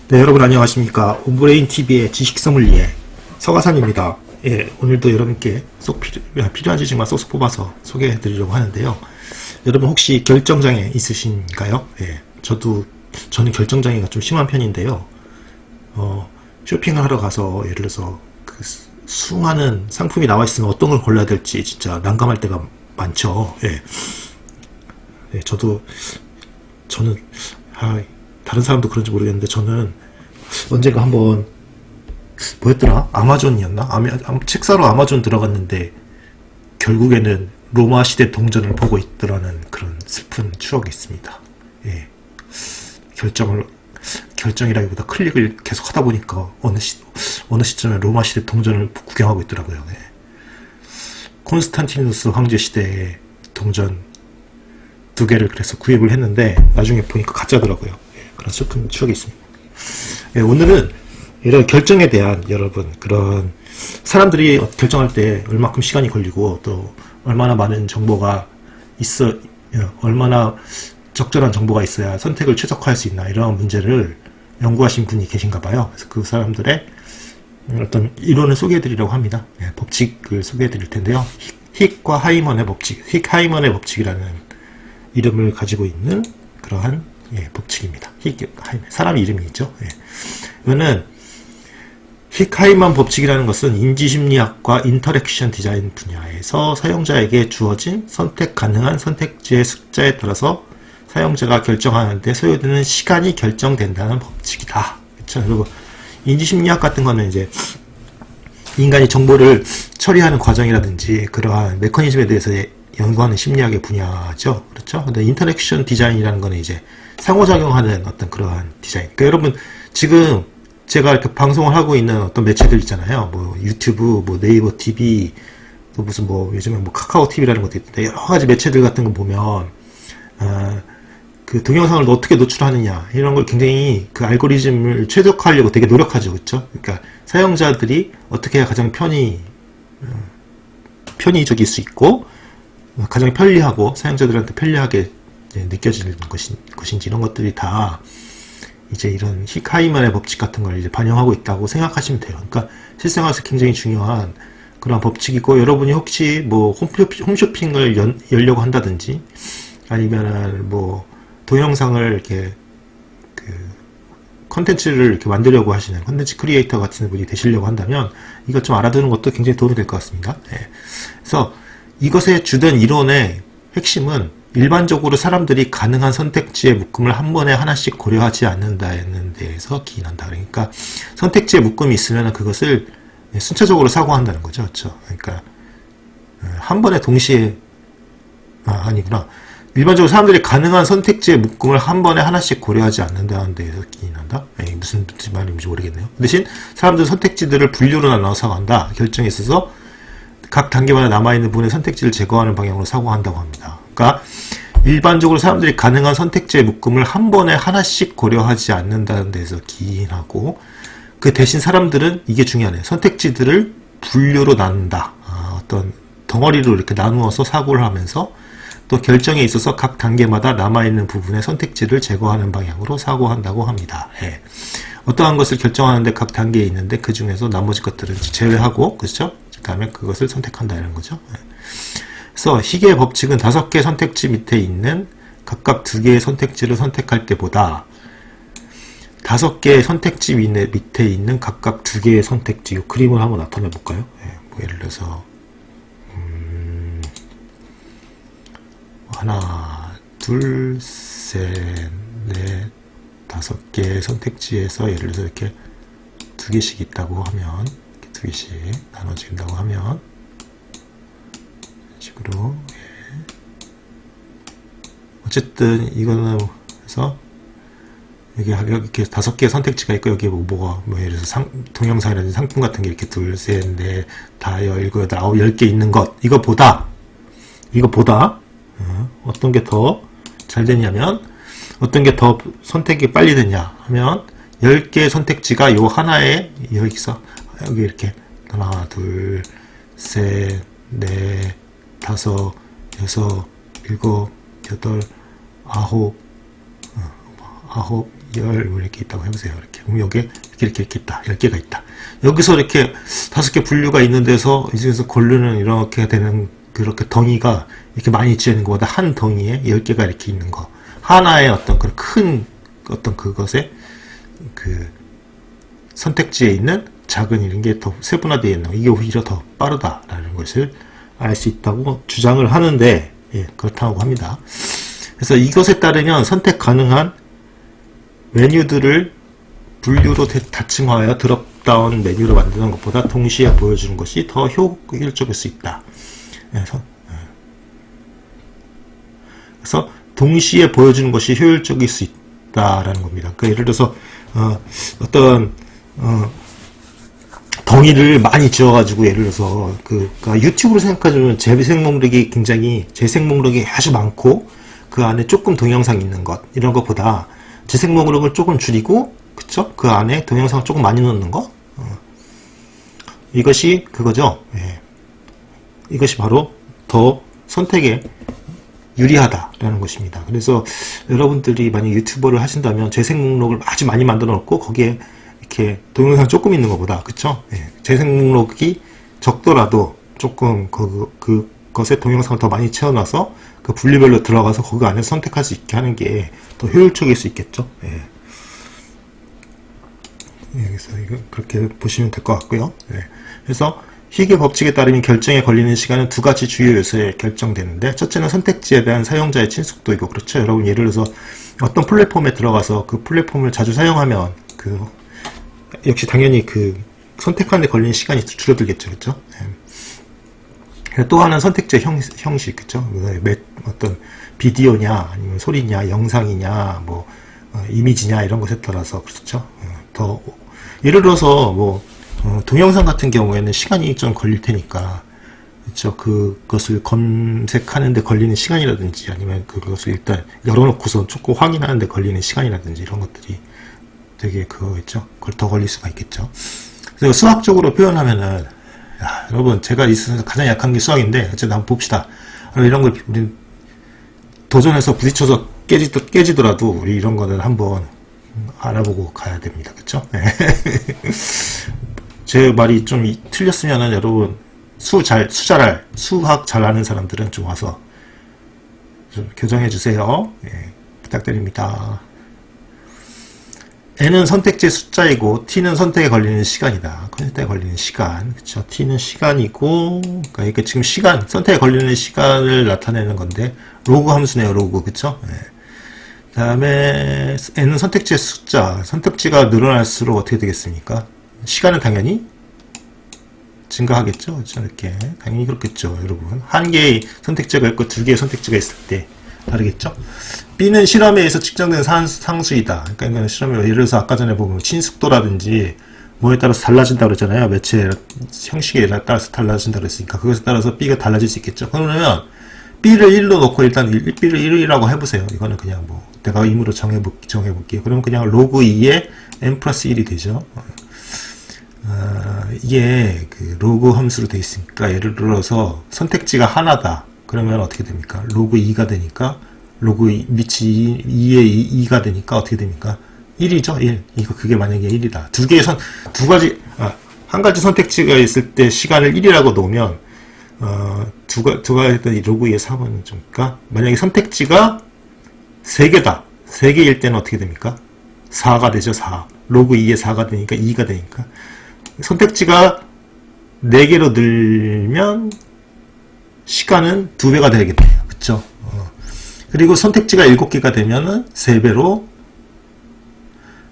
네, 여러분 안녕하십니까. 온브레인 TV의 지식 소믈리에 서가산입니다. 예, 오늘도 여러분께 필요한 지식만 쏙쏙 뽑아서 소개해 드리려고 하는데요. 여러분 혹시 결정장애 있으신가요? 예, 저는 결정장애가 좀 심한 편인데요. 쇼핑을 하러 가서 예를 들어서 그 수많은 상품이 나와 있으면 어떤 걸 골라야 될지 진짜 난감할 때가 많죠. 예. 예, 저는 다른 사람도 그런지 모르겠는데 저는 언젠가 한번 뭐였더라? 아마존이었나? 책 사러 아마존 들어갔는데 결국에는 로마 시대 동전을 보고 있더라는 그런 슬픈 추억이 있습니다. 예. 결정이라기보다 클릭을 계속 하다 보니까 어느 시점에 로마 시대 동전을 구경하고 있더라고요. 예. 콘스탄티누스 황제 시대의 동전 2개를 그래서 구입을 했는데 나중에 보니까 가짜더라고요. 예, 그런 슬픈 추억이 있습니다. 예, 오늘은 이런 결정에 대한 여러분 그런 사람들이 결정할 때 얼마큼 시간이 걸리고 또 얼마나 많은 정보가 얼마나 적절한 정보가 있어야 선택을 최적화할 수 있나 이런 문제를 연구하신 분이 계신가 봐요. 그래서 그 사람들의 어떤 이론을 소개해 드리려고 합니다. 예, 법칙을 소개해 드릴 텐데요. 힉과 하이먼의 법칙, 힉-하이먼의 법칙이라는 이름을 가지고 있는 그러한 법칙입니다. 사람 이름이죠. 예. 이거는 힉-하이먼 법칙이라는 것은 인지심리학과 인터랙션 디자인 분야에서 사용자에게 주어진 선택 가능한 선택지의 숫자에 따라서 사용자가 결정하는데 소요되는 시간이 결정된다는 법칙이다. 그렇죠? 그리고 인지심리학 같은 거는 이제 인간이 정보를 처리하는 과정이라든지 그러한 메커니즘에 대해서 연구하는 심리학의 분야죠. 그렇죠? 근데 인터랙션 디자인이라는 거는 이제 상호작용하는 어떤 그러한 디자인. 그러니까 여러분, 지금 제가 이렇게 방송을 하고 있는 어떤 매체들 있잖아요. 뭐 유튜브, 뭐 네이버 TV, 또 무슨 요즘에 카카오 TV라는 것도 있는데 여러 가지 매체들 같은 거 보면, 그 동영상을 어떻게 노출하느냐, 이런 걸 굉장히 그 알고리즘을 최적화하려고 되게 노력하죠. 그렇죠? 그러니까 사용자들이 어떻게 해야 가장 편의적일 수 있고, 가장 편리하고 사용자들한테 편리하게 느껴지는 것인지 이런 것들이 다 이제 이런 힉-하이먼의 법칙 같은 걸 이제 반영하고 있다고 생각하시면 돼요. 그러니까 실생활에서 굉장히 중요한 그런 법칙이고, 여러분이 혹시 홈쇼핑을 열려고 한다든지 아니면은 동영상을 이렇게 컨텐츠를 이렇게 만들려고 하시는 컨텐츠 크리에이터 같은 분이 되시려고 한다면 이것 좀 알아두는 것도 굉장히 도움이 될 것 같습니다. 예. 그래서 이것의 주된 이론의 핵심은 일반적으로 사람들이 가능한 선택지의 묶음을 한 번에 하나씩 고려하지 않는다는 데에서 기인한다. 그러니까 선택지의 묶음이 있으면 그것을 순차적으로 사고한다는 거죠. 그렇죠? 그러니까 한 번에 동시에 아니구나. 일반적으로 사람들이 가능한 선택지의 묶음을 한 번에 하나씩 고려하지 않는다는 데에서 기인한다? 무슨 말인지 모르겠네요. 대신 사람들은 선택지들을 분류로 나눠서 사고한다. 결정에 있어서 각 단계마다 남아있는 부분의 선택지를 제거하는 방향으로 사고한다고 합니다. 그러니까 일반적으로 사람들이 가능한 선택지의 묶음을 한 번에 하나씩 고려하지 않는다는 데서 기인하고, 그 대신 사람들은 이게 중요하네요. 선택지들을 분류로 나눈다. 어떤 덩어리로 이렇게 나누어서 사고를 하면서 또 결정에 있어서 각 단계마다 남아있는 부분의 선택지를 제거하는 방향으로 사고한다고 합니다. 예. 어떠한 것을 결정하는데 각 단계에 있는데 그 중에서 나머지 것들은 제외하고, 그렇죠? 그 다음에 그것을 선택한다 이런 거죠. 예. 그래서 힉의 법칙은 5개 선택지 밑에 있는 각각 2개의 선택지를 선택할 때보다 5개의 선택지 밑에 있는 각각 2개의 선택지, 이 그림을 한번 나타내 볼까요? 예. 예를 들어서 하나, 둘, 셋, 넷, 5개의 선택지에서 예를 들어서 이렇게 2개씩 있다고 하면, 이렇게 2개씩 나눠진다고 하면, 이런 식으로, 예. 어쨌든 이거는 그래서 여기 이렇게 5개의 선택지가 있고, 여기 예를 들어서 동영상이라든지 상품 같은 게 이렇게 2, 셋, 넷, 다, 7, 8, 9, 10개 있는 것, 이거보다 어떤 게 더 잘 되냐면, 어떤 게 더 선택이 빨리 되냐 하면 10개의 선택지가 요 하나에 여기서 여기 이렇게 하나, 둘, 셋, 넷, 5, 6, 7, 8, 9, 10, 뭐 이렇게 있다고 해보세요. 이렇게. 그럼 여기에 이렇게 있다. 10개가 있다. 여기서 이렇게 5개 분류가 있는 데서, 이제서 고르는 이렇게 되는, 그렇게 덩이가 이렇게 많이 지어있는 것보다 한 덩이에 10개가 이렇게 있는 거. 하나의 어떤 그런 큰, 어떤 그것에, 그, 선택지에 있는 작은 이런 게 더 세분화되어 있는 거. 이게 오히려 더 빠르다라는 것을 알 수 있다고 주장을 하는데, 예, 그렇다고 합니다. 그래서 이것에 따르면 선택 가능한 메뉴들을 분류로 다층화하여 드롭다운 메뉴로 만드는 것보다 동시에 보여주는 것이 더 효율적일 수 있다. 그래서 동시에 보여주는 것이 효율적일 수 있다라는 겁니다. 그러니까 예를 들어서 어떤 덩이를 많이 지어가지고 예를 들어서 그러니까 유튜브로 생각하자면 재생 목록이 아주 많고 그 안에 조금 동영상 있는 것 이런 것보다 재생 목록을 조금 줄이고 그쵸? 그 안에 동영상을 조금 많이 넣는 거 이것이 그거죠. 예. 이것이 바로 더 선택에 유리하다라는 것입니다. 그래서 여러분들이 만약 유튜버를 하신다면 재생 목록을 아주 많이 만들어 놓고 거기에 이렇게 동영상 조금 있는 것보다 그쵸? 예. 재생 목록이 적더라도 조금 그것에 동영상을 더 많이 채워놔서 그 분류별로 들어가서 거기 안에 선택할 수 있게 하는 게 더 효율적일 수 있겠죠. 예. 여기서 이거 그렇게 보시면 될 것 같고요. 예. 그래서 희귀 법칙에 따르면 결정에 걸리는 시간은 두 가지 주요 요소에 결정되는데 첫째는 선택지에 대한 사용자의 친숙도이고 그렇죠. 여러분 예를 들어서 어떤 플랫폼에 들어가서 그 플랫폼을 자주 사용하면 역시 당연히 그 선택하는 데 걸리는 시간이 줄어들겠죠. 그렇죠? 예. 또 하나는 선택지의 형식 그렇죠. 어떤 비디오냐 아니면 소리냐 영상이냐 뭐 이미지냐 이런 것에 따라서 그렇죠. 더 예를 들어서 뭐 동영상 같은 경우에는 시간이 좀 걸릴 테니까 그렇죠. 그것을 검색하는 데 걸리는 시간이라든지 아니면 그것을 일단 열어놓고서 조금 확인하는 데 걸리는 시간이라든지 이런 것들이 되게 그거겠죠. 그걸 더 걸릴 수가 있겠죠. 그래서 수학적으로 표현하면은 여러분 제가 이 세상에서 가장 약한 게 수학인데 어쨌든 한번 봅시다. 이런 걸 우리 도전해서 부딪혀서 깨지더라도 우리 이런 거는 한번 알아보고 가야 됩니다. 그쵸? 네. 제 말이 좀 틀렸으면은 여러분 수학 잘 아는 사람들은 좀 와서 좀 교정해 주세요. 네, 부탁드립니다. N은 선택지의 숫자이고 T는 선택에 걸리는 시간이다. 선택에 걸리는 시간. 그쵸? T는 시간이고 그러니까 이게 지금 선택에 걸리는 시간을 나타내는 건데 로그 함수네요. 로그. 그쵸? 네. 그 다음에 N은 선택지의 숫자. 선택지가 늘어날수록 어떻게 되겠습니까? 시간은 당연히 증가하겠죠. 그렇죠? 이렇게 당연히 그렇겠죠. 여러분 한 개의 선택지가 있고 두 개의 선택지가 있을 때 다르겠죠. B는 실험에 의해서 측정된 상수이다. 그러니까 실험에 예를 들어서 아까 전에 보면 친숙도라든지 뭐에 따라서 달라진다고 그랬잖아요. 매체 형식에 따라서 달라진다고 그랬으니까 그것에 따라서 B가 달라질 수 있겠죠. 그러면 B를 1로 놓고 일단 B를 1이라고 해보세요. 이거는 그냥 뭐 내가 임의로 정해볼게요. 그러면 그냥 로그 2에 n 플러스 1이 되죠. 이게 그 로그 함수로 되어 있으니까 예를 들어서 선택지가 하나다. 그러면 어떻게 됩니까? 로그 2가 되니까 로그 2, 밑이 2에 2가 되니까 어떻게 됩니까? 1이죠. 1. 그게 만약에 1이다. 한 가지 선택지가 있을 때 시간을 1이라고 놓으면 두 가지 로그 2의 3은 그러니까 만약에 선택지가 3개다. 3개일 때는 어떻게 됩니까? 4가 되죠. 4. 로그 2에 4가 되니까 2가 되니까 선택지가 4개로 늘면 시간은 2배가 되겠네요. 그쵸? 그리고 선택지가 7개가 되면은 3배로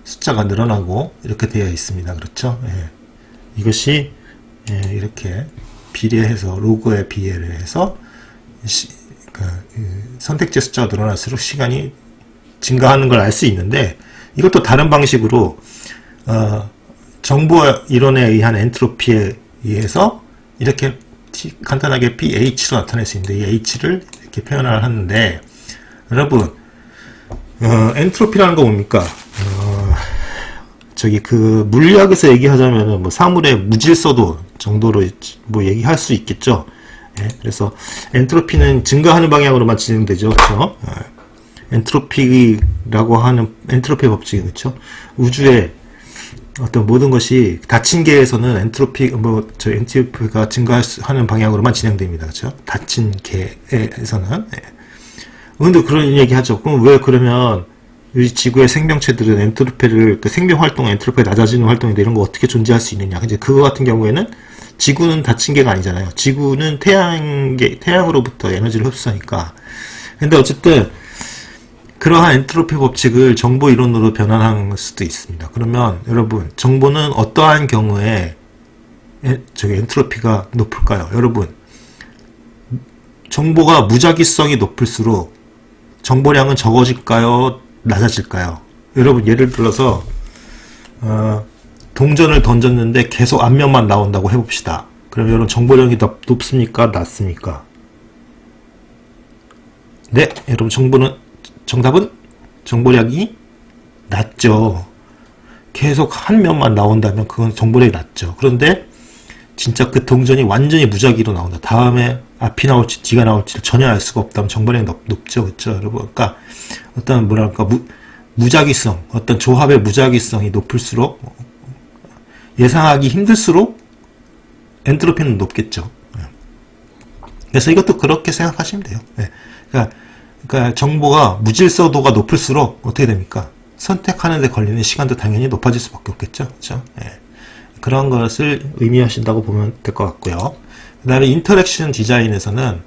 숫자가 늘어나고 이렇게 되어 있습니다. 그렇죠? 예. 이것이 이렇게 비례해서 로그에 비례해서 선택지 숫자가 늘어날수록 시간이 증가하는 걸 알 수 있는데 이것도 다른 방식으로 정보 이론에 의한 엔트로피에 의해서 이렇게 간단하게 pH로 나타낼 수 있는데 이 h를 이렇게 표현을 하는데 여러분 엔트로피라는 거 뭡니까? 물리학에서 얘기하자면 뭐 사물의 무질서도 정도로 뭐 얘기할 수 있겠죠. 예, 그래서 엔트로피는 증가하는 방향으로만 진행되죠. 그렇죠? 엔트로피라고 하는 엔트로피 법칙이 그렇죠. 우주에 어떤 모든 것이 닫힌 계에서는 엔트로피가 증가하는 방향으로만 진행됩니다. 그렇죠? 닫힌 계에서는. 예. 근데 그런 얘기 하죠. 그럼 왜 그러면 이 지구의 생명체들은 엔트로피를, 그 생명 활동, 엔트로피가 낮아지는 활동인데 이런 거 어떻게 존재할 수 있느냐. 이제 그거 같은 경우에는 지구는 닫힌 계가 아니잖아요. 지구는 태양으로부터 에너지를 흡수하니까. 근데 어쨌든 그러한 엔트로피 법칙을 정보 이론으로 변환할 수도 있습니다. 그러면 여러분, 정보는 어떠한 경우에 엔트로피가 높을까요? 여러분, 정보가 무작위성이 높을수록 정보량은 적어질까요? 낮아질까요? 여러분, 예를 들어서 동전을 던졌는데 계속 앞면만 나온다고 해봅시다. 그럼 여러분, 정보량이 높습니까? 낮습니까? 네, 여러분, 정답은 정보량이 낮죠. 계속 한 면만 나온다면 그건 정보량이 낮죠. 그런데 진짜 그 동전이 완전히 무작위로 나온다. 다음에 앞이 나올지 뒤가 나올지 전혀 알 수가 없다면 정보량이 높죠. 그렇죠, 여러분? 그러니까 어떤 무작위성, 어떤 조합의 무작위성이 높을수록, 예상하기 힘들수록 엔트로피는 높겠죠. 그래서 이것도 그렇게 생각하시면 돼요. 그러니까 정보가 무질서도가 높을수록 어떻게 됩니까? 선택하는 데 걸리는 시간도 당연히 높아질 수밖에 없겠죠. 그렇죠? 그런 것을 의미하신다고 보면 될 것 같고요. 그 다음에 인터랙션 디자인에서는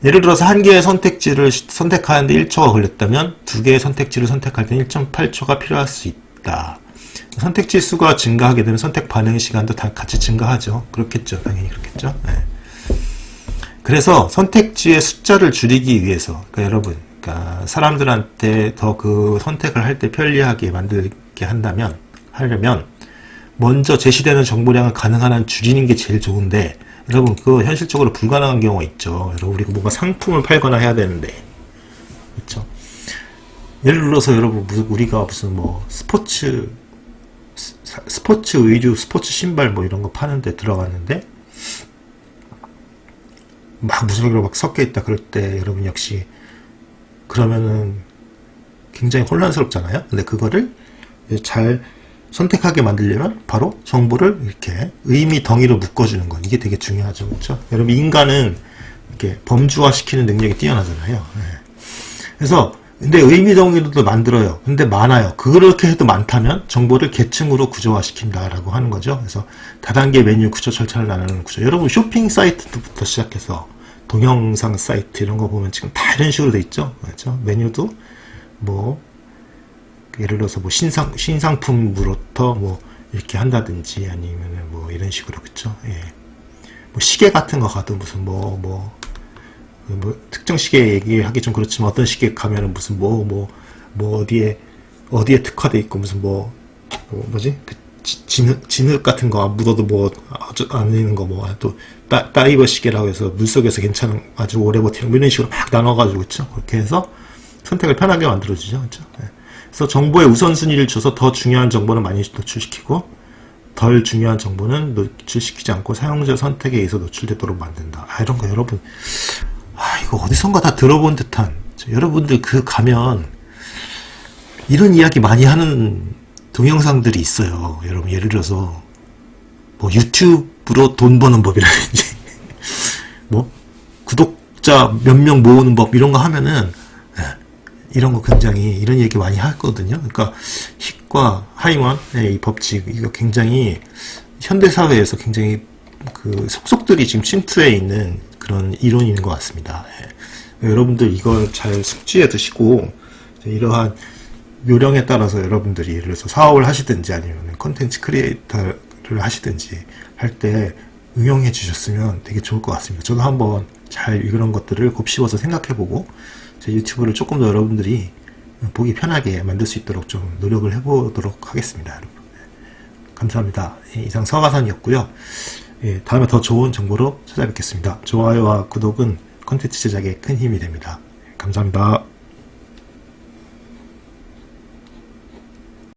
예를 들어서 한 개의 선택지를 선택하는데 1초가 걸렸다면 두 개의 선택지를 선택할 때는 1.8초가 필요할 수 있다. 선택지 수가 증가하게 되면 선택 반응 시간도 다 같이 증가하죠. 그렇겠죠. 당연히 그렇겠죠. 그래서 선택지의 숫자를 줄이기 위해서, 그러니까 여러분, 그러니까 사람들한테 더 그 선택을 할 때 편리하게 만들게 하려면 먼저 제시되는 정보량을 가능한 한 줄이는 게 제일 좋은데, 여러분, 그거 현실적으로 불가능한 경우가 있죠. 여러분, 우리가 뭔가 상품을 팔거나 해야 되는데, 그렇죠? 예를 들어서 여러분, 우리가 무슨 스포츠 의류, 스포츠 신발 이런 거 파는 데 들어갔는데 무슨 막 섞여 있다 그럴 때 여러분 역시 그러면은 굉장히 혼란스럽잖아요. 근데 그거를 잘 선택하게 만들려면 바로 정보를 이렇게 의미 덩이로 묶어주는 건 이게 되게 중요하죠. 그렇죠? 여러분, 인간은 이렇게 범주화시키는 능력이 뛰어나잖아요. 그래서 근데 의미 덩이로도 만들어요. 근데 많아요. 그렇게 해도 많다면 정보를 계층으로 구조화시킨다라고 하는 거죠. 그래서 다단계 메뉴 구조 절차를 나누는 구조. 여러분, 쇼핑 사이트부터 시작해서 동영상 사이트 이런 거 보면 지금 다 이런 식으로 돼 있죠. 그렇죠? 메뉴도 예를 들어서 신상품부터 이렇게 한다든지 아니면은 이런 식으로, 그쵸? 시계 같은 거 가도 무슨 특정 시계 얘기하기 좀 그렇지만 어떤 시계 가면은 무슨 어디에 특화돼 있고 무슨 진흙 같은 거 묻어도 안 되는 거 또 다이버 시계라고 해서 물속에서 괜찮은 아주 오래 버티는 이런 식으로 막 나눠가지고, 그쵸? 그렇게 해서 선택을 편하게 만들어주죠. 그쵸? 그래서 정보의 우선순위를 줘서 더 중요한 정보는 많이 노출시키고 덜 중요한 정보는 노출시키지 않고 사용자 선택에 의해서 노출되도록 만든다. 이런 거 여러분, 이거 어디선가 다 들어본 듯한, 여러분들 가면 이런 이야기 많이 하는 동영상들이 있어요. 여러분, 예를 들어서 유튜브로 돈 버는 법이라든지 구독자 몇 명 모으는 법 이런 거 하면은 이런 거 굉장히 이런 얘기 많이 하거든요. 그러니까 힛과 하이먼의 이 법칙, 이거 굉장히 현대 사회에서 굉장히 속속들이 지금 침투해 있는 그런 이론인 것 같습니다. 여러분들 이걸 잘 숙지해 두시고 이러한 요령에 따라서 여러분들이 예를 들어서 사업을 하시든지 아니면 컨텐츠 크리에이터를 하시든지 할 때 응용해 주셨으면 되게 좋을 것 같습니다. 저도 한번 잘 이런 것들을 곱씹어서 생각해보고 제 유튜브를 조금 더 여러분들이 보기 편하게 만들 수 있도록 좀 노력을 해보도록 하겠습니다. 여러분. 감사합니다. 이상 서가산이었고요. 다음에 더 좋은 정보로 찾아뵙겠습니다. 좋아요와 구독은 콘텐츠 제작에 큰 힘이 됩니다. 감사합니다.